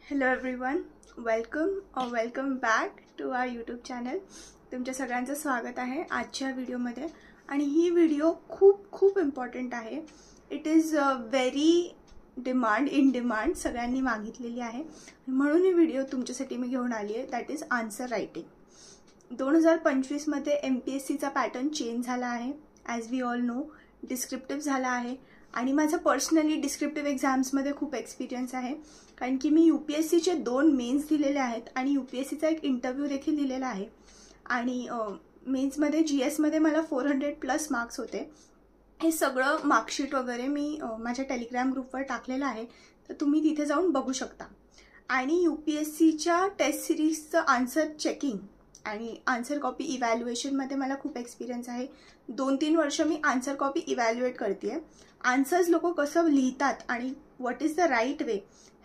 Hello everyone, welcome back to our YouTube channel. तुमच्या सगळ्यांचं स्वागत आहे आजच्या व्हिडिओमध्ये. आणि ही व्हिडिओ खूप इम्पॉर्टंट आहे. It is very in demand, सगळ्यांनी मागितलेली आहे, म्हणून ही व्हिडिओ तुमच्यासाठी मी घेऊन आली आहे. That is answer writing. 2025मध्ये MPSCचा पॅटर्न चेंज झाला आहे. As we all know, descriptive झाला आहे. आणि माझं पर्सनली डिस्क्रिप्टिव्ह एक्झाम्समध्ये खूप एक्सपिरियन्स आहे, कारण की मी UPSCचे 2 मेन्स दिलेले आहेत आणि UPSCचा एक इंटरव्ह्यू देखील दिलेला आहे. आणि मेन्समध्ये GSमध्ये मला 400+ मार्क्स होते. हे सगळं मार्कशीट वगैरे मी माझ्या टेलिग्राम ग्रुपवर टाकलेलं आहे, तर तुम्ही तिथे जाऊन बघू शकता. आणि UPSCच्या टेस्ट सिरीजचं आन्सर चेकिंग आणि आन्सर कॉपी इव्हॅल्युएशनमध्ये मला खूप एक्सपिरियन्स आहे. 2-3 वर्ष मी आन्सर कॉपी इव्हॅल्युएट करते आहे. आन्सर्स लोक कसं लिहितात आणि what is the right way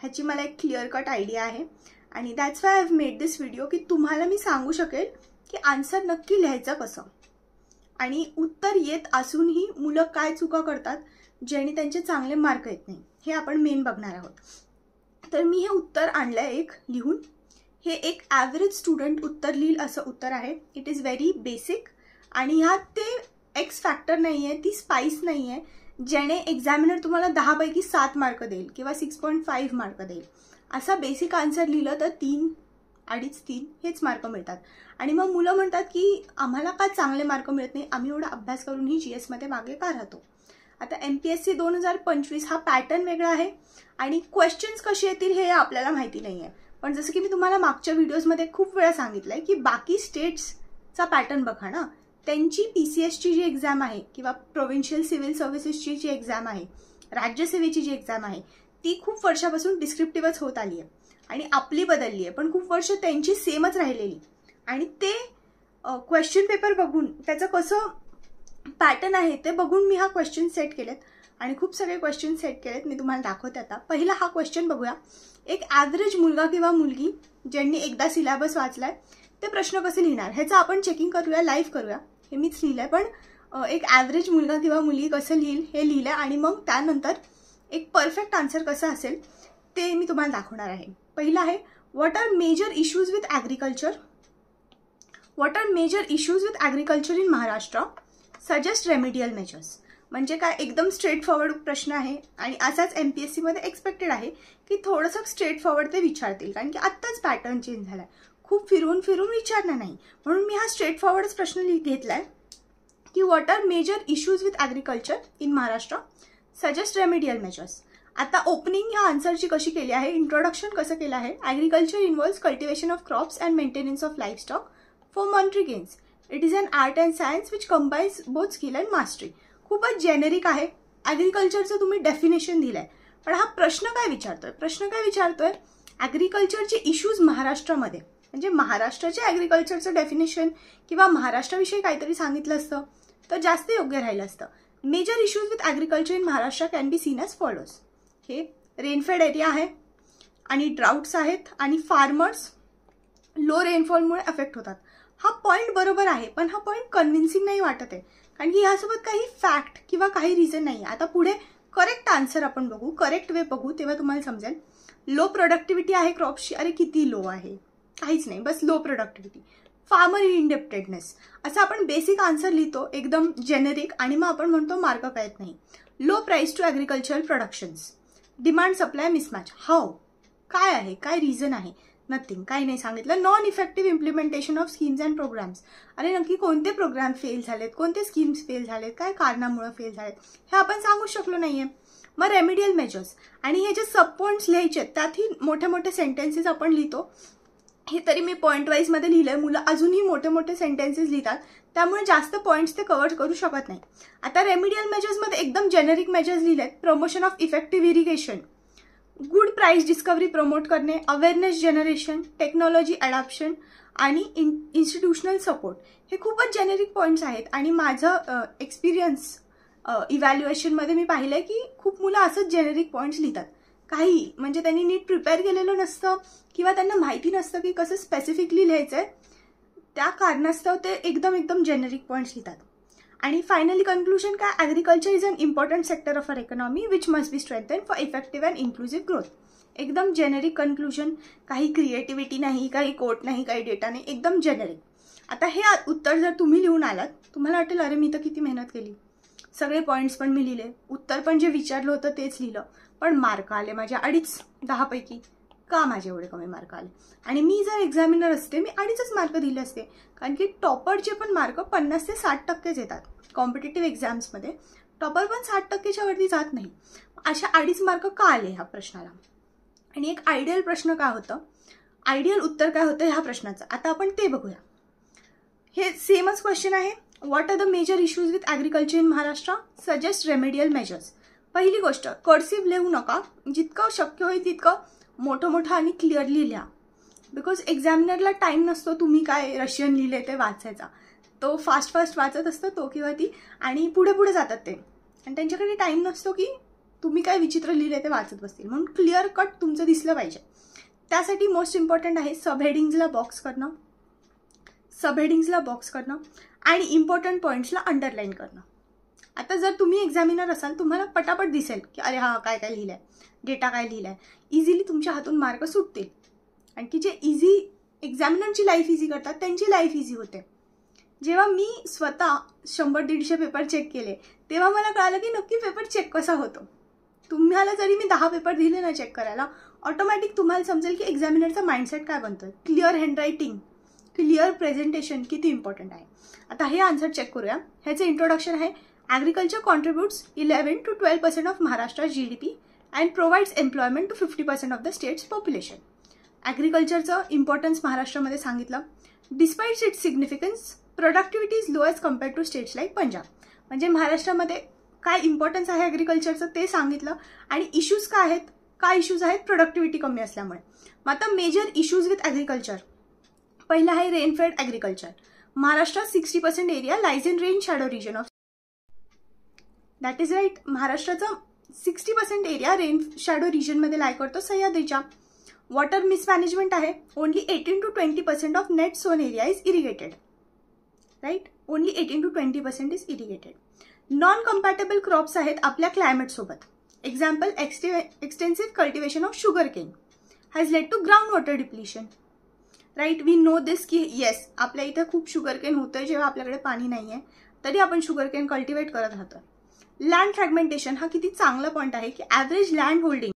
ह्याची मला एक क्लिअर कट आयडिया आहे. आणि that's why I have made this video, की तुम्हाला मी सांगू शकेल की आन्सर नक्की लिहायचं कसं. आणि उत्तर येत असूनही मुलं काय चुका करतात ज्याने त्यांचे चांगले मार्क येत नाही, हे आपण मेन बघणार आहोत. तर मी हे उत्तर आणलं आहे एक लिहून. हे एक ॲव्हरेज स्टुडंट उत्तर लिहिल असं उत्तर आहे. It is very basic. आणि ह्यात ते एक्स फॅक्टर नाही आहे, ती स्पाइस नाही आहे ज्याने एक्झामिनर तुम्हाला 10 पैकी 7 मार्क देईल किंवा 6.5 मार्क देईल. असा बेसिक आन्सर लिहिलं तर 3, 2.5-3 हेच मार्क मिळतात. आणि मग मुलं म्हणतात की आम्हाला का चांगले मार्क मिळत नाही, आम्ही एवढा अभ्यास करूनही GSमध्ये मागे का राहतो. आता MPSC 2025 हा पॅटर्न वेगळा आहे आणि क्वेश्चन्स कसे येतील हे आपल्याला माहिती नाही आहे. पण जसं की मी तुम्हाला मागच्या व्हिडिओजमध्ये खूप वेळा सांगितलं आहे की बाकी स्टेट्सचा पॅटर्न बघा ना. त्यांची PCSची जी एक्झाम आहे किंवा प्रोव्हिन्शियल सिव्हिल सर्व्हिसेसची जी एक्झाम आहे, राज्यसेवेची जी एक्झाम आहे, ती खूप वर्षापासून डिस्क्रिप्टिव्हच होत आली आहे आणि आपली बदलली आहे, पण खूप वर्ष त्यांची सेमच राहिलेली. आणि ते क्वेश्चन पेपर बघून त्याचं कसं पॅटर्न आहे ते बघून मी हा क्वेश्चन सेट केलेत आणि खूप सगळे क्वेश्चन सेट केलेत. मी तुम्हाला दाखवते. आता पहिला हा क्वेश्चन बघूया. एक ॲव्हरेज मुलगा किंवा मुलगी ज्यांनी एकदा सिलेबस वाचलाय ते प्रश्न कसे लिहिणार ह्याचं आपण चेकिंग करूया, लाईव्ह करूया. हे मीच लिहिलंय, पण एक ॲव्हरेज मुलगा किंवा मुलगी कसं लिहिल हे लिहिलंय. आणि मग त्यानंतर एक परफेक्ट आन्सर कसं असेल ते मी तुम्हाला दाखवणार आहे. पहिला आहे, what are major issues with agriculture. What are major issues with agriculture in Maharashtra, suggest remedial measures. म्हणजे काय, एकदम स्ट्रेट फॉरवर्ड प्रश्न आहे आणि असाच MPSCमध्ये एक्सपेक्टेड आहे की थोडंसं स्ट्रेट फॉरवर्ड ते विचारतील, कारण की आत्ताच पॅटर्न चेंज झालाय. खूप फिरून विचारणार नाही, म्हणून मी हा स्ट्रेट फॉरवर्डच प्रश्न घेतलाय की what are major issues with agriculture in Maharashtra, suggest remedial measures. आता ओपनिंग ह्या आन्सरची कशी केली आहे, इंट्रोडक्शन कसं केलं आहे. Agriculture involves cultivation of crops and maintenance of livestock for monetary gains. It is an art and science which combines both skill and mastery. खूपच जेनेरिक आहे. ॲग्रिकल्चरचं तुम्ही डेफिनेशन दिलंय, पण हा प्रश्न काय विचारतोय, ॲग्रिकल्चरचे इश्यूज महाराष्ट्रामध्ये, म्हणजे महाराष्ट्राच्या ॲग्रिकल्चरचं डेफिनेशन किंवा महाराष्ट्राविषयी काहीतरी सांगितलं असतं तर जास्त योग्य राहिलं असतं. Major issues with agriculture in Maharashtra can be seen as follows. हे रेनफेड एरिया आहे आणि ड्राउट्स आहेत आणि फार्मर्स लो रेनफॉलमुळे अफेक्ट होतात. हा पॉईंट बरोबर आहे, पण हा पॉईंट कन्व्हिन्सिंग नाही वाटत आहे, कारण की ह्यासोबत काही फॅक्ट किंवा काही रिझन नाही. आता पुढे करेक्ट आन्सर आपण बघू, करेक्ट वे बघू, तेव्हा तुम्हाला समजेल. लो प्रोडक्टिव्हिटी आहे क्रॉप्सची. अरे किती लो आहे, काहीच नाही, बस लो प्रोडक्टिव्हिटी. फार्मर इंडिपेंडेंटनेस, असं आपण बेसिक आन्सर लिहितो एकदम जेनेरिक, आणि मग आपण म्हणतो मार्क कळत नाही. Low price to agricultural productions, demand supply mismatch. How, काय आहे, काय रिझन आहे, नथिंग, काही नाही सांगितलं. Non effective implementation of schemes and programmes. अरे नक्की कोणते प्रोग्राम फेल झालेत, कोणते स्कीम्स फेल झालेत, काय कारणामुळे फेल झालेत हे आपण सांगू शकलो नाहीये. मग रेमेडियल मेजर्स, आणि हे जे सब पॉईंट्स लिहायचे त्यातही मोठे सेंटेन्सेस आपण लिहितो. हे तरी मी पॉईंट वाईज मध्ये लिहिलंय, मुलं अजूनही मोठे सेंटेन्सेस लिहितात, त्यामुळे जास्त पॉईंट्स ते कव्हर करू शकत नाही. आता रेमेडियल मेजर्समध्ये एकदम जेनेरिक मेजर्स लिहिलेत. Promotion of effective irrigation, good price discovery promote करणे, अवेअरनेस जनरेशन, टेक्नॉलॉजी अडॉप्शन आणि इन्स्टिट्यूशनल सपोर्ट. हे खूपच जेनेरिक पॉईंट्स आहेत. आणि माझं एक्सपिरियन्स इव्हॅल्युएशनमध्ये मी पाहिलंय की खूप मुलं असंच जेनेरिक पॉईंट्स लिहितात. काही म्हणजे त्यांनी नीट प्रिपेअर केलेलं नसतं किंवा त्यांना माहिती नसतं की कसं स्पेसिफिकली लिहायचंय, त्या कारणास्तव ते एकदम जेनेरिक पॉईंट्स लिहितात. आणि फायनली कन्क्लुजन काय, agriculture is an important sector of our economy which must be strengthen for effective and inclusive growth. एकदम जेनेरिक कन्क्लुजन, काही क्रिएटिव्हिटी नाही, काही कोट नाही, काही डेटा नाही, एकदम जेनेरिक. आता हे उत्तर जर तुम्ही लिहून आलात, तुम्हाला वाटेल अरे मी तर किती मेहनत केली, सगळे पॉईंट्स पण मी लिहिले, उत्तर पण जे विचारलं होतं तेच लिहिलं, पण मार्क आले माझ्या 2.5 पैकी. का माझे एवढे कमी मार्क आले? आणि मी जर एक्झामिनर असते मी 2.5 मार्क दिले असते, कारण की टॉपरचे पण मार्क 50 ते 60% येतात. कॉम्पिटेटिव्ह एक्झाम्समध्ये टॉपर पण 60%च्या वरती जात नाही. अशा 2.5 मार्क का आले ह्या प्रश्नाला? आणि एक आयडियल प्रश्न काय होतं, आयडियल उत्तर काय होतं ह्या प्रश्नाचं, आता आपण ते बघूया. हे सेमच क्वेश्चन आहे. What are the major issues with agriculture in Maharashtra, suggest remedial measures. पहिली गोष्ट, कर्सिव्ह लिहू नका, जितकं शक्य होईल तितकं मोठं मोठं आणि क्लिअरली लिहा. बिकॉज एक्झामिनरला टाईम नसतो तुम्ही काय रशियन लिहिले ते वाचायचा, तो फास्ट वाचत असतो तो किंवा ती, आणि पुढे पुढे जातात ते, आणि त्यांच्याकडे टाईम नसतो की तुम्ही काय विचित्र लिहिले ते वाचत बसतील. म्हणून क्लिअर कट तुमचं दिसलं पाहिजे. त्यासाठी मोस्ट इम्पॉर्टंट आहे सबहेडिंग्सला बॉक्स करणं आणि इम्पॉर्टंट पॉईंट्सला अंडरलाईन करणं. आता जर तुम्ही एक्झामिनर असाल तुम्हाला पटापट दिसेल की अरे हा काय काय लिहिलंय, डेटा काय लिहिलाय, इझिली तुमच्या हातून मार्क सुटतील. आणखी जे इझी एक्झामिनरची लाईफ इझी करतात त्यांची लाईफ इझी होते. जेव्हा मी स्वतः 100-150 पेपर चेक केले तेव्हा मला कळालं की नक्की पेपर चेक कसा होतो. तुम्हाला जरी मी 10 पेपर दिले ना चेक करायला, ऑटोमॅटिक तुम्हाला समजेल की एक्झामिनरचा माइंडसेट काय बनतोय. क्लिअर हँडरायटिंग, क्लिअर प्रेझेंटेशन किती इम्पॉर्टंट आहे. आता हे आन्सर चेक करूया. ह्याचं इंट्रोडक्शन आहे. Agriculture contributes 11 to 12% of Maharashtra GDP and provides employment to 50% of the state's population. ॲग्रिकल्चरचं इम्पॉर्टन्स महाराष्ट्रामध्ये सांगितलं. Despite its significance, productivity is low as compared to states like Punjab. म्हणजे महाराष्ट्रामध्ये काय इम्पॉर्टन्स आहे ॲग्रिकल्चरचं ते सांगितलं. आणि इश्यूज काय इश्यूज आहेत प्रोडक्टिव्हिटी कमी असल्यामुळे. मग आता मेजर इश्यूज विथ ॲग्रिकल्चर. पहिला आहे रेनफेड ॲग्रिकल्चर. महाराष्ट्रात 60% area lies in rain shadow region of. That is right. महाराष्ट्राचा 60% एरिया रेन शॅडो रिजनमध्ये लाय करतो सह्याद्रीच्या. वॉटर मिसमॅनेजमेंट आहे. Only 18 to 20% of net sown area is irrigated. Right, only 18 to 20% is irrigated. Non compatible crops आहेत आपल्या क्लायमेटसोबत. Example, extensive cultivation of sugar cane has led to ground water depletion. Right, we know this की yes आपल्या इथे खूप sugar cane होतंय जेव्हा आपल्याकडे पाणी नाही आहे, तरी आपण शुगर केन कल्टिवेट करत राहतो. लँड फ्रॅगमेंटेशन हा किती चांगला पॉईंट आहे की ॲव्हरेज लँड होल्डिंग.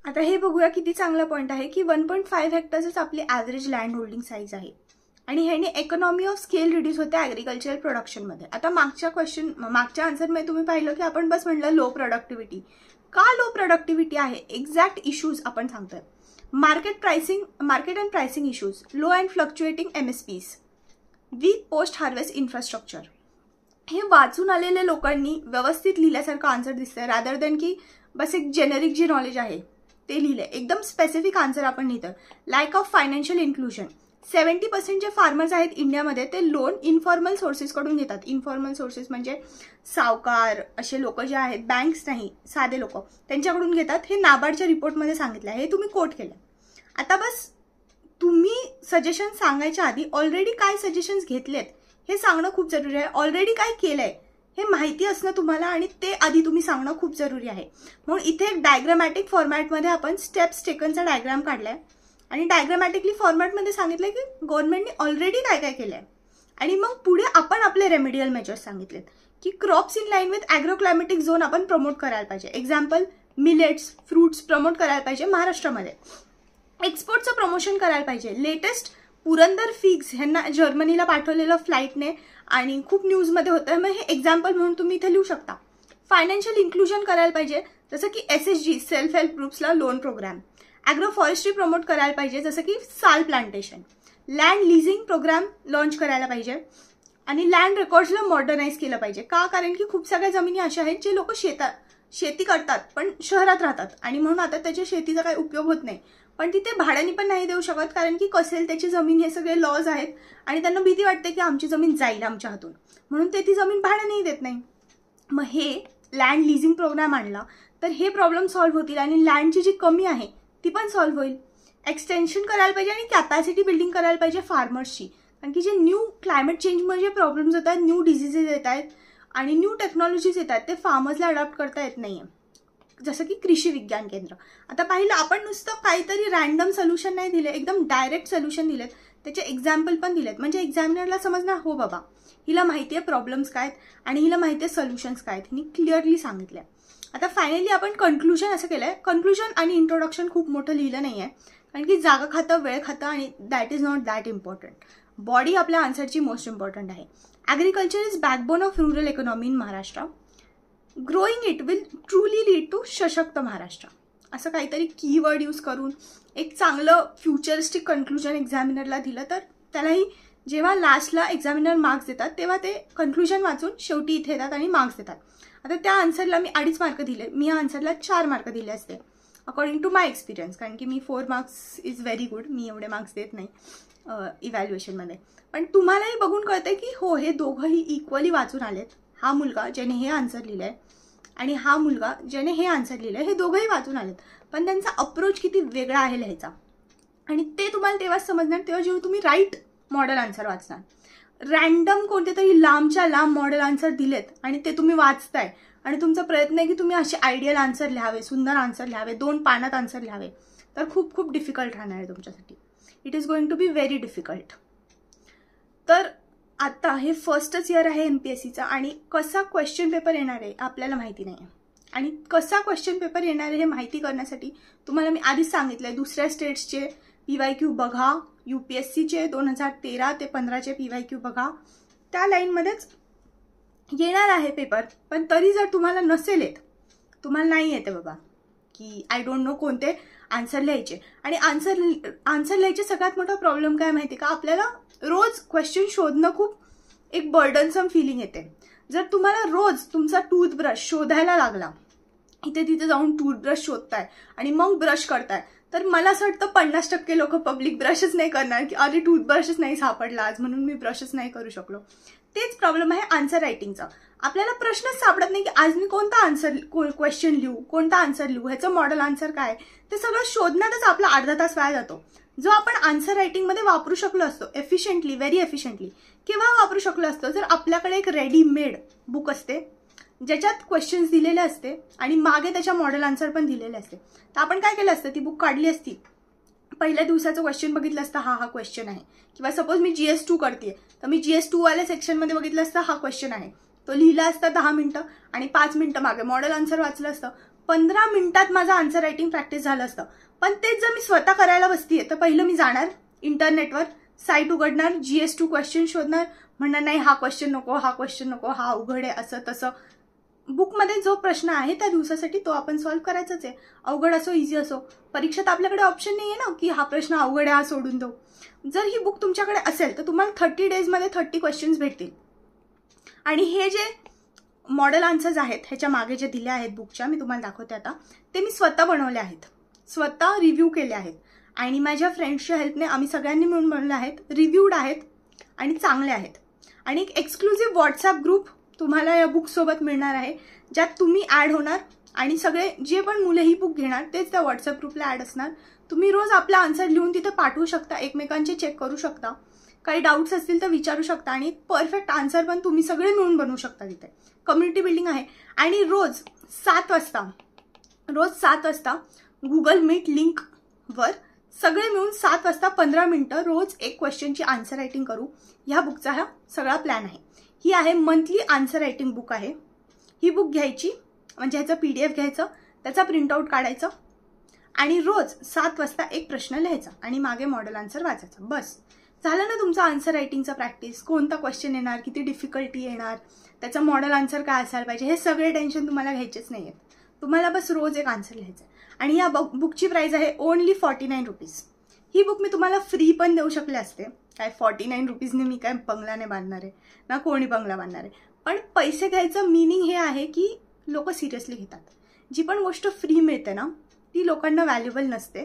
आता हे बघूया किती चांगला पॉईंट आहे की 1.5 हेक्टर्सच आपली ॲव्हरेज लँड होल्डिंग साईज आहे. आणि ह्याने इकॉनॉमी ऑफ स्केल रिड्यूस होते ॲग्रिकल्चरल प्रोडक्शनमध्ये. आता मागच्या आन्सरमध्ये तुम्ही पाहिलं की आपण बस म्हटलं लो प्रोडक्टिव्हिटी. का लो प्रोडक्टिव्हिटी आहे, एक्झॅक्ट इश्यूज आपण सांगतोय. Market and pricing issues, low and fluctuating MSPs, weak post harvest infrastructure. हे वाचून आलेल्या लोकांनी व्यवस्थित लिहिल्यासारखं आन्सर दिसतंय, रादर दॅन की बस एक जेनेरिक जे नॉलेज आहे ते लिहिलंय. एकदम स्पेसिफिक आन्सर आपण लिहितोय. Lack of financial inclusion. 70% जे फार्मर्स आहेत इंडियामध्ये ते लोन इन्फॉर्मल सोर्सेसकडून घेतात. इन्फॉर्मल सोर्सेस म्हणजे सावकार असे लोक जे आहेत, बँक्स नाही, साधे लोक त्यांच्याकडून घेतात. हे नाबार्डच्या रिपोर्टमध्ये सांगितलं आहे, हे तुम्ही कोट केलं. आता बस तुम्ही सजेशन सांगायच्या आधी ऑलरेडी काय सजेशन्स घेतलेत हे सांगणं खूप जरुरी आहे. ऑलरेडी काय केलंय हे माहिती असणं तुम्हाला, आणि ते आधी तुम्ही सांगणं खूप जरुरी आहे. म्हणून इथे एक डायग्रामॅटिक फॉर्मॅटमध्ये आपण स्टेप्स टेकनचा डायग्राम काढलाय आणि डायग्रामॅटिकली फॉर्मॅटमध्ये सांगितलंय की गव्हर्नमेंटने ऑलरेडी काय काय केलंय. आणि मग पुढे आपण आपले रेमेडियल मेजर्स सांगितलेत की crops in line with agroclimatic zone आपण प्रमोट करायला पाहिजे. एक्झाम्पल, मिलेट्स, फ्रूट्स प्रमोट करायला पाहिजे महाराष्ट्रामध्ये. एक्सपोर्टचं प्रमोशन करायला पाहिजे. लेटेस्ट पुरंदर फिग्स ह्यांना जर्मनीला पाठवलेलं फ्लाईटने आणि खूप न्यूजमध्ये होतं, मग हे एक्झाम्पल म्हणून तुम्ही इथे लिहू शकता. फायनान्शियल इन्क्लुजन करायला पाहिजे, जसं की SHG सेल्फ हेल्प ग्रुप्सला loan program. Agro forestry promote करायला पाहिजे, जसं की साल plantation. Land leasing program launch करायला पाहिजे. आणि लँड रेकॉर्ड्सला मॉडर्नाइज केलं पाहिजे. का, कारण की खूप सगळ्या जमिनी अशा आहेत जे लोक शेती करतात पण शहरात राहतात आणि म्हणून आता त्याच्या शेतीचा काही उपयोग होत नाही, पण तिथे भाड्याने पण नाही देऊ शकत कारण की कसेल त्याची जमीन, हे सगळे लॉज आहेत आणि त्यांना भीती वाटते की आमची जमीन जाईल आमच्या हातून, म्हणून ते ती जमीन भाड्यानेही देत नाही. मग हे लँड लिझिंग प्रोग्राम आणला तर हे प्रॉब्लेम सॉल्व्ह होतील आणि लँडची जी कमी आहे ती पण सॉल्व्ह होईल. एक्सटेन्शन करायला पाहिजे आणि कॅपॅसिटी बिल्डिंग करायला पाहिजे फार्मर्सची. कारण की जे न्यू क्लायमेट चेंजमुळे जे प्रॉब्लेम्स येत आहेत, न्यू डिझिजेस येत आहेत आणि न्यू टेक्नॉलॉजीज येत आहेत, ते फार्मर्सला अडॉप्ट करता येत नाही आहे. जसं की कृषी विज्ञान केंद्र. आता पाहिलं आपण नुसतं काहीतरी रॅन्डम सोल्युशन नाही दिले, एकदम डायरेक्ट सोल्युशन दिलेत, त्याचे एक्झाम्पल पण दिलेत, म्हणजे एक्झामिनरला समजणार हो बाबा हिला माहिती आहे प्रॉब्लेम्स काय आहेत आणि हिला माहिती आहे सोल्युशन्स काय आहेत, हिने क्लिअरली सांगितलंय. आता फायनली आपण कन्क्लुजन असं केलंय. कन्क्लुजन आणि इंट्रोडक्शन खूप मोठं लिहिलं नाही आहे, कारण की जागा खातं, वेळ खातं आणि that is not that important. Body आपल्या आन्सरची मोस्ट इम्पॉर्टंट आहे. Agriculture is backbone of rural economy in Maharashtra. Growing it will truly lead to सशक्त महाराष्ट्र. असं काहीतरी कीवर्ड यूज करून एक चांगलं फ्युचरिस्टिक कन्क्लुजन एक्झामिनरला दिलं तर त्यालाही जेव्हा लास्टला एक्झामिनर मार्क्स देतात तेव्हा ते कन्क्लुजन वाचून शेवटी इथे येतात आणि मार्क्स देतात. आता त्या आन्सरला मी 2.5 मार्क दिले, मी या आन्सरला 4 मार्क दिले असते अकॉर्डिंग टू माय एक्सपिरियन्स, कारण की मी 4 मार्क्स इज व्हेरी गुड, मी एवढे मार्क्स देत नाही इव्हॅल्युएशनमध्ये. पण तुम्हालाही बघून कळतंय की हो हे दोघंही इक्वली वाचून आलेत. हा मुलगा ज्याने हे आन्सर लिहिलंय आणि हा मुलगा ज्याने हे आन्सर लिहिलंय, हे दोघंही वाचून आलेत, पण त्यांचा अप्रोच किती वेगळा आहे लिहायचा. आणि ते तुम्हाला तेव्हाच समजणार तेव्हा जेव्हा तुम्ही राईट मॉडेल आन्सर वाचणार. रॅन्डम कोणते तरी लांबच्या लांब मॉडेल आन्सर दिलेत आणि ते तुम्ही वाचताय आणि तुमचा प्रयत्न आहे की तुम्ही असे आयडियल आन्सर लिहावे, सुंदर आन्सर लिहावे, 2 पानात आन्सर लिहावे, तर खूप खूप डिफिकल्ट राहणार आहे तुमच्यासाठी. It is going to be very difficult. तर आता हे फर्स्टच इयर आहे MPSCचा आणि कसा क्वेश्चन पेपर येणार आहे आपल्याला माहिती नाही आहे. आणि कसा क्वेश्चन पेपर येणार आहे हे माहिती करण्यासाठी तुम्हाला मी आधीच सांगितलंय दुसऱ्या स्टेट्सचे PYQ बघा, UPSCचे 2013 ते 15चे PYQ बघा, त्या लाईनमध्येच येणार आहे पेपर. पण तरी जर तुम्हाला नसेल येत, तुम्हाला नाही येते बाबा की आय डोंट नो कोणते आन्सर लिहायचे. आणि आन्सर लिहायचे सगळ्यात मोठा प्रॉब्लेम काय माहिती का, आपल्याला रोज क्वेश्चन शोधणं खूप एक बर्डनसम फिलिंग येते. जर तुम्हाला रोज तुमचा टूथब्रश शोधायला लागला, इथे तिथे जाऊन टूथब्रश शोधताय आणि मग ब्रश करताय, तर मला असं वाटतं 50% लोक पब्लिक ब्रशच नाही करणार की अरे टूथब्रशच नाही सापडला आज म्हणून मी ब्रशच नाही करू शकलो. तेच प्रॉब्लेम आहे आन्सर रायटिंगचा. आपल्याला प्रश्नच सापडत नाही की आज मी कोणता आन्सर क्वेश्चन लिहू, कोणता आन्सर लिहू, ह्याचं मॉडेल आन्सर काय, ते सगळं शोधण्यातच आपला अर्धा तास वाया जातो, जो आपण आन्सर रायटिंगमध्ये वापरू शकलो असतो एफिशियंटली, व्हेरी एफिशियंटली. केव्हा वापरू शकलो असतो, जर आपल्याकडे एक रेडीमेड बुक असते ज्याच्यात क्वेश्चन्स दिलेले असते आणि मागे त्याच्या मॉडेल आन्सर पण दिलेले असते. तर आपण काय केलं असतं, ती बुक काढली असती, पहिल्या दिवसाचं क्वेश्चन बघितलं असतं, हा क्वेश्चन आहे. किंवा सपोज मी GS2 करते तर मी GS2 वाल्या सेक्शनमध्ये बघितलं असतं हा क्वेश्चन आहे, तो लिहिला असता 10 मिनिटं आणि 5 मिनिटं मागे मॉडेल आन्सर वाचलं असतं. 15 मिनिटात माझं आन्सर रायटिंग प्रॅक्टिस झालं असतं. पण तेच जर मी स्वतः करायला बसतीये तर पहिलं मी जाणार इंटरनेटवर, साईट उघडणार, GS2 क्वेश्चन शोधणार, म्हणणार नाही हा क्वेश्चन नको, हा क्वेश्चन नको, हा अवघड आहे, असं तसं. बुकमध्ये जो प्रश्न आहे त्या दिवसासाठी तो आपण सॉल्व्ह करायचाच आहे, अवघड असो इझी असो. परीक्षेत आपल्याकडे ऑप्शन नाही आहे ना की हा प्रश्न अवघड आहे हा सोडून दो. जर ही बुक तुमच्याकडे असेल तर तुम्हाला 30 डेजमध्ये 30 क्वेश्चन्स भेटतील. आणि हे जे मॉडेल आन्सर्स आहेत ह्याच्या मागे जे दिले आहेत बुकच्या, मी तुम्हाला दाखवते आता, ते मी स्वतः बनवले आहेत, स्वतः रिव्ह्यू केले आहेत आणि माझ्या फ्रेंड्सच्या हेल्पने आम्ही सगळ्यांनी मिळून बनवले आहेत, रिव्ह्यूड आहेत आणि चांगले आहेत. आणि एक एक्सक्लुझिव्ह व्हॉट्सअप ग्रुप तुम्हाला या बुकसोबत मिळणार आहे, ज्यात तुम्ही ॲड होणार आणि सगळे जे पण मुलं ही बुक घेणार तेच त्या व्हॉट्सअप ग्रुपला ॲड असणार. तुम्ही रोज आपला आन्सर लिहून तिथे पाठवू शकता, एकमेकांचे चेक करू शकता, काही डाऊट्स असतील तर विचारू शकता आणि परफेक्ट आन्सर पण तुम्ही सगळे मिळून बनवू शकता. तिथे कम्युनिटी बिल्डिंग आहे. आणि रोज 7 वाजता गुगल मीट लिंकवर सगळे मिळून 7 वाजता 15 मिनिटं रोज एक क्वेश्चनची आन्सर रायटिंग करू. ह्या बुकचा हा सगळा प्लॅन आहे. ही आहे मंथली आन्सर रायटिंग बुक आहे. ही बुक घ्यायची म्हणजे ह्याचं PDF घ्यायचं, त्याचा प्रिंटआउट काढायचं आणि रोज 7 वाजता एक प्रश्न लिहायचा आणि मागे मॉडेल आन्सर वाचायचं. बस झालं ना तुमचं आन्सर रायटिंगचा प्रॅक्टिस. कोणता क्वेश्चन येणार, किती डिफिकल्टी येणार, त्याचा मॉडेल आन्सर काय असायला पाहिजे, हे सगळे टेन्शन तुम्हाला घ्यायचेच नाही आहेत. तुम्हाला बस रोज एक आन्सर लिहायचं. आणि या बुकची प्राइस आहे ओनली 49 रुपीज. ही बुक मी तुम्हाला फ्री पण देऊ शकले असते, काय 49 रुपीजने मी काय बंगला नाही बांधणार आहे ना, कोणी बंगला बांधणार आहे. पण पैसे घ्यायचं मिनिंग हे आहे की लोक सिरियसली घेतात. जी पण गोष्ट फ्री मिळते ना ती लोकांना व्हॅल्युएबल नसते.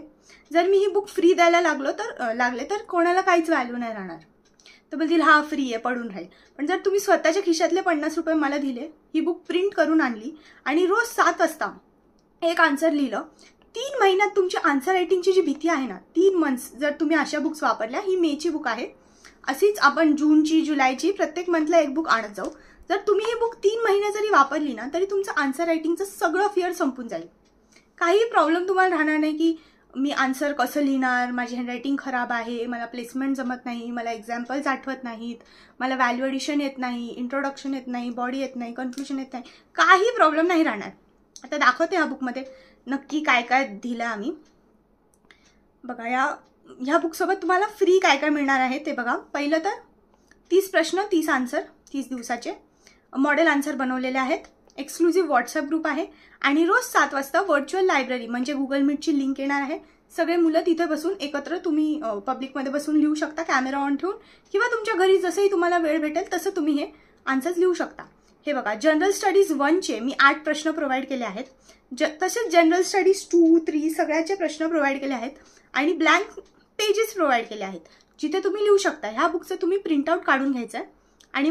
जर मी ही बुक फ्री द्यायला लागले तर कोणाला काहीच व्हॅल्यू नाही राहणार. तर बोलतील हा फ्री आहे पडून राहील. पण जर तुम्ही स्वतःच्या खिशातले 50 रुपये मला दिले, ही बुक प्रिंट करून आणली आणि रोज 7 वाजता एक आन्सर लिहिलं, 3 महिन्यात तुमची आन्सर रायटिंगची जी भीती आहे ना, 3 मंथ्स जर तुम्ही अशा बुक्स वापरल्या, ही मेची बुक आहे, अशीच आपण जूनची जुलैची प्रत्येक मंथला एक बुक आणत जाऊ. जर तुम्ही ही बुक 3 महिने जरी वापरली ना तरी तुमचं आन्सर रायटिंगचं सगळं फिअर संपून जाईल. काही प्रॉब्लेम तुम्हाला राहणार नाही की मी आन्सर कसं लिहिणार, माझी हँडरायटिंग खराब आहे, मला प्लेसमेंट जमत नाही, मला एक्झाम्पल्स आठवत नाहीत, मला व्हॅल्यू एडिशन येत नाही, इंट्रोडक्शन येत नाही, बॉडी येत नाही, कन्क्लुजन येत नाही, काही प्रॉब्लेम नाही राहणार. आता दाखवते ह्या बुकमध्ये नक्की काय काय दिलं आम्ही. बघा ह्या बुकसोबत तुम्हाला फ्री काय काय मिळणार आहे ते बघा. पहिलं तर 30 प्रश्न 30 आन्सर 30 दिवसाचे मॉडेल आन्सर बनवलेले आहेत. एक्सक्लुझिव्ह व्हॉट्सअप ग्रुप आहे आणि रोज 7 वाजता व्हर्च्युअल लायब्ररी म्हणजे गुगल मीटची लिंक येणार आहे. सगळे मुलं तिथे बसून एकत्र तुम्ही पब्लिकमध्ये बसून लिहू शकता कॅमेरा ऑन ठेवून, किंवा तुमच्या घरी जसंही तुम्हाला वेळ भेटेल तसं तुम्ही हे आन्सर्स लिहू शकता. हे बघा जनरल स्टडीज 1चे मी 8 प्रश्न प्रोव्हाइड केले आहेत. तसेच जनरल स्टडीज 2, 3 सगळ्याचे प्रश्न प्रोव्हाइड केले आहेत आणि ब्लँक पेजेस प्रोव्हाइड केले आहेत जिथे तुम्ही लिहू शकता. ह्या बुकचं तुम्ही प्रिंटआउट काढून घ्यायचं आहे आणि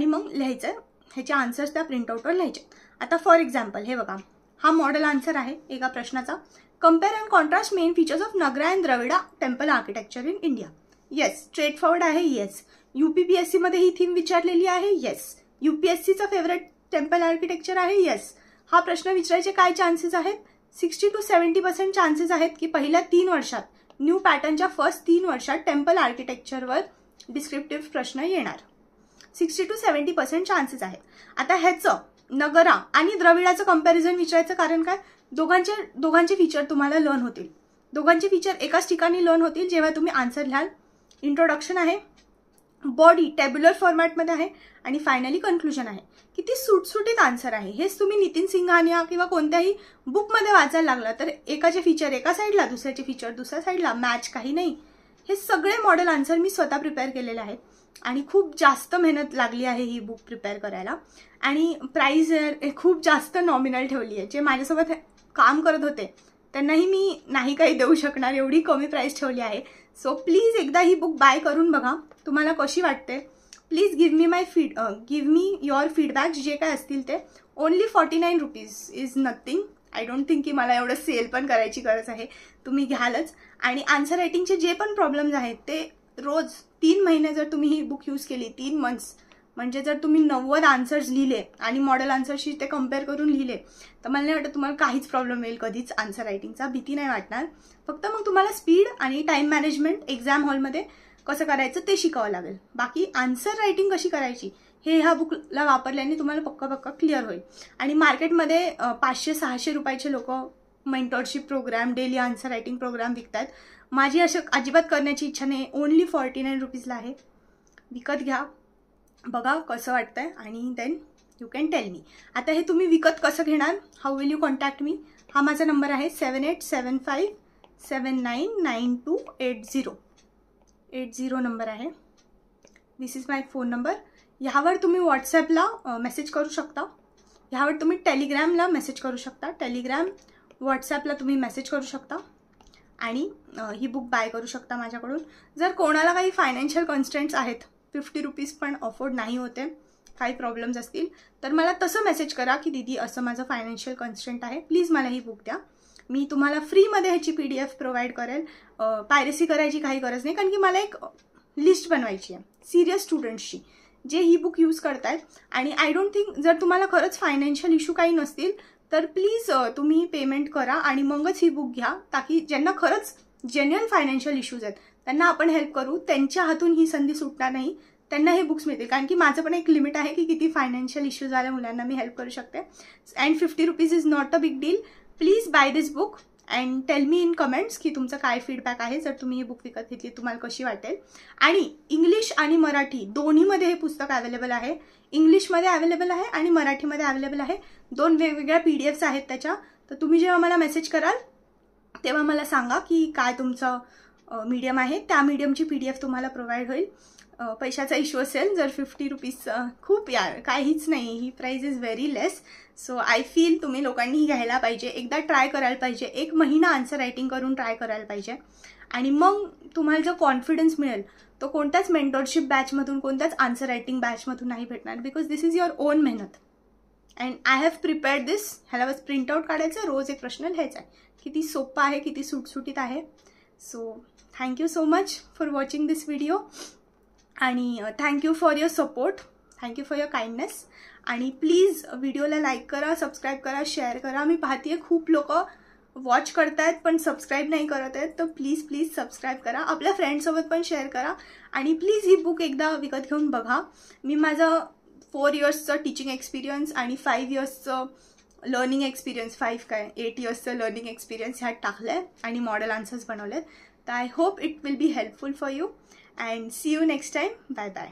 मग लिहायचं आहे. ह्याचे आन्सर्स त्या प्रिंटआउटवर लिहायचे. आता फॉर एक्झाम्पल हे बघा, हा मॉडेल आन्सर आहे एका प्रश्नाचा. Compare and contrast main features of Nagara and Dravida temple architecture in India. Yes, straight forward आहे. येस. UPPSC मध्ये ही थीम विचारलेली आहे. येस. UPSCचा फेवरेट टेम्पल आर्किटेक्चर आहे. येस. हा प्रश्न विचारायचे काय चान्सेस आहेत? 60 to 70% चान्सेस आहेत की पहिल्या 3 वर्षात न्यू पॅटर्नच्या फर्स्ट 3 वर्षात टेम्पल आर्किटेक्चरवर डिस्क्रिप्टिव्ह प्रश्न येणार. 60 to 70% चान्सेस आहेत. आता ह्याचं नगरा आणि द्रविडाचं कंपॅरिझन विचारायचं कारण काय? दोघांचे फीचर तुम्हाला लर्न होतील. दोघांचे फीचर एकाच ठिकाणी लर्न होतील जेव्हा तुम्ही आन्सर लिहाल. इंट्रोडक्शन आहे, बॉडी टेब्युलर फॉर्मॅटमध्ये आहे आणि फायनली कन्क्लुजन आहे. किती सुटसुटीत आन्सर आहे. हेच तुम्ही नितीन सिंघानिया किंवा कोणत्याही बुकमध्ये वाचायला लागला तर एकाचे फीचर एका साईडला, दुसऱ्याचे फीचर दुसऱ्या साईडला, मॅच काही नाही. हे सगळे मॉडेल आन्सर मी स्वतः प्रिपेअर केलेले आहेत आणि खूप जास्त मेहनत लागली आहे ही बुक प्रिपेअर करायला. आणि प्राइस खूप जास्त नॉमिनल ठेवली आहे. जे माझ्यासोबत काम करत होते त्यांनाही मी नाही काही देऊ शकणार एवढी कमी प्राइस ठेवली आहे. सो प्लीज एकदा ही बुक बाय करून बघा, तुम्हाला कशी वाटते. Please give me your feedback जे काय असतील ते. Only 49 rupees is nothing. I don't think की मला एवढं सेल पण करायची गरज आहे. तुम्ही घ्यालच. आणि आन्सर रायटिंगचे जे पण प्रॉब्लेम्स आहेत ते रोज 3 महिने जर तुम्ही ही बुक यूज केली, 3 मंथ्स म्हणजे जर तुम्ही 90 आन्सर्स लिहिले आणि मॉडेल आन्सरशी ते कम्पेअर करून लिहिले तर मला नाही वाटत तुम्हाला काहीच प्रॉब्लेम येईल कधीच आन्सर रायटिंगचा. भीती नाही वाटणार. फक्त मग तुम्हाला स्पीड आणि टाइम मॅनेजमेंट एक्झाम हॉलमध्ये कसं करायचं ते शिकावं लागेल. बाकी आन्सर रायटिंग कशी करायची हे ह्या बुकला वापरल्याने तुम्हाला पक्का क्लिअर होईल. आणि मार्केटमध्ये 500-600 रुपयाचे लोक mentorship programme, daily answer writing programme विकतात. माझी असं अजिबात करण्याची इच्छा नाही. ओनली 49 रुपीजला आहे. विकत घ्या, बघा कसं वाटतंय आणि then you can tell me. आता हे तुम्ही विकत कसं घेणार, how will you contact me. हा माझा नंबर आहे 7875799280 नंबर आहे. This is my phone number. ह्यावर तुम्ही व्हॉट्सॲपला मेसेज करू शकता. ह्यावर तुम्ही टेलिग्रामला मेसेज करू शकता. टेलिग्राम व्हॉट्सॲपला तुम्ही मेसेज करू शकता आणि ही बुक बाय करू शकता माझ्याकडून. जर कोणाला काही फायनान्शियल कन्स्ट्रेंट्स आहेत, 50 रुपीज पण अफोर्ड नाही होते, काही प्रॉब्लेम्स असतील तर मला तसं मेसेज करा की दीदी असं माझं फायनान्शियल कन्स्ट्रेंट आहे, प्लीज मला ही बुक द्या. मी तुम्हाला फ्रीमध्ये ह्याची PDF प्रोव्हाइड करेल. पायरेसी करायची काही गरज नाही कारण की मला एक लिस्ट बनवायची आहे सिरियस स्टुडंट्सची जे ही बुक यूज करतायत. आणि आय डोंट थिंक जर तुम्हाला खरंच फायनान्शियल इश्यू काही नसतील तर प्लीज तुम्ही पेमेंट करा आणि मगच ही बुक घ्या, ताकी ज्यांना खरंच जेन्युइन फायनान्शियल इश्यूज आहेत त्यांना आपण हेल्प करू. त्यांच्या हातून ही संधी सुटणार नाही, त्यांना हे बुक्स मिळतील. कारण की माझं पण एक लिमिट आहे की किती फायनान्शियल इश्यूज आल्या मुलांना मी हेल्प करू शकते. And 50 rupees is not a big deal. Please buy this book and tell me in comments की तुमचं काय फीडबॅक आहे जर तुम्ही ही बुक विकत घेतली, तुम्हाला कशी वाटेल. आणि इंग्लिश आणि मराठी दोन्हीमध्ये हे पुस्तक अवेलेबल आहे. इंग्लिशमध्ये अवेलेबल आहे आणि मराठीमध्ये अवेलेबल आहे. 2 वेगवेगळ्या PDFs आहेत त्याच्या. तर तुम्ही जेव्हा मला मेसेज कराल तेव्हा मला सांगा की काय तुमचं मीडियम आहे, त्या मीडियमची PDF तुम्हाला प्रोव्हाइड होईल. पैशाचा इश्यू असेल जर 50 रुपीज खूप यार काहीच नाही, ही price is very less. So I feel तुम्ही लोकांनी घ्यायला पाहिजे, एकदा ट्राय करायला पाहिजे. 1 महिना आन्सर रायटिंग करून ट्राय करायला पाहिजे आणि मग तुम्हाला जो कॉन्फिडन्स मिळेल तो कोणत्याच मेंटरशिप बॅचमधून, कोणत्याच आन्सर रायटिंग बॅचमधून नाही भेटणार. Because this is your on मेहनत अँड आय हॅव प्रिपेअर्ड दिस. ह्याला बस प्रिंटआउट काढायचं, रोज एक प्रश्न लिहायचा आहे. किती सोपं आहे, किती सुटसुटीत आहे. So thank you so much for watching this video आणि thank you for your support, thank you for your kindness. आणि प्लीज व्हिडिओला लाईक करा, सबस्क्राईब करा, शेअर करा. मी पाहते खूप लोक वॉच करतायत पण सबस्क्राईब नाही करत आहेत, तर प्लीज प्लीज सबस्क्राईब करा. आपल्या फ्रेंड्ससोबत पण शेअर करा आणि प्लीज ही बुक एकदा विकत घेऊन बघा. मी माझं 4 इयर्सचं टीचिंग एक्सपिरियन्स आणि 5 इयर्सचं लर्निंग एक्सपिरियन्स, 8 इयर्सचं लर्निंग एक्सपिरियन्स ह्यात टाकलं आहे आणि मॉडेल आन्सर्स बनवलेत. तर I hope it will be helpful for you and see you next time. Bye bye.